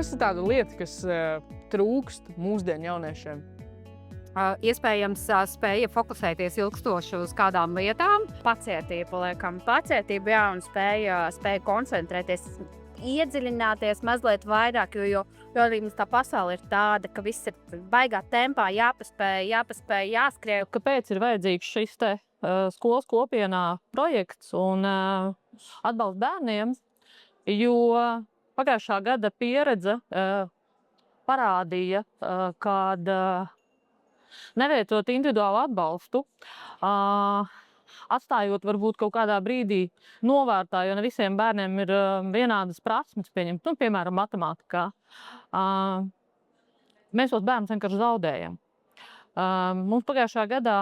kas ir tāda lieta, kas trūkst mūsdienu jauniešiem? Iespējams, spēja fokusēties ilgstoši uz kādām lietām. Pacietība, liekam. Pacietība, jā, un spēja koncentrēties, iedziļināties mazliet vairāk, jo arī mums tā pasaule ir tāda, ka viss ir baigā tempā, jāpaspēj, jāskrien. Kāpēc ir vajadzīgs šis te skolas kopienā projekts un atbalsts bērniem? Jo pagājušā gada pieredze parādīja, kad nevietot individuālu atbalstu, atstājot varbūt kaut kādā brīdī novērtā, jo ne visiem bērniem ir vienādas prasmes pieņemt, piemēram, matemātikā. Mēs tos bērnus vienkārši zaudējam. Mums pagājušā gadā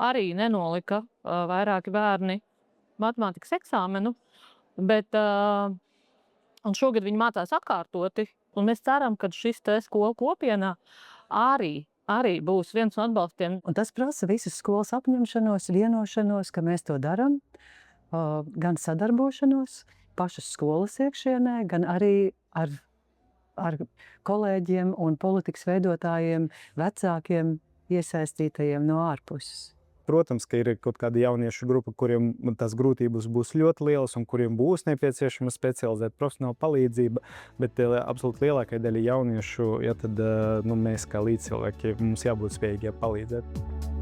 arī nenolika vairāki bērni matemātikas eksāmenu, bet un šogad viņi mācās atkārtoti, un mēs ceram, ka šis te skolu kopienā arī būs viens no atbalstiem. Un tas prasa visas skolas apņemšanos, vienošanos, ka mēs to darām, gan sadarbošanos pašas skolas iekšienē, gan arī ar kolēģiem un politikas veidotājiem, vecākiem iesaistītajiem no ārpuses. Protams, ka ir kaut kāda jauniešu grupa, kuriem tās grūtības būs ļoti lielas un kuriem būs nepieciešama specializēta profesionāla palīdzība, bet absolūti lielākai daļai jauniešu, tad mēs kā līdzcilvēki mums jābūt spējīgiem palīdzēt.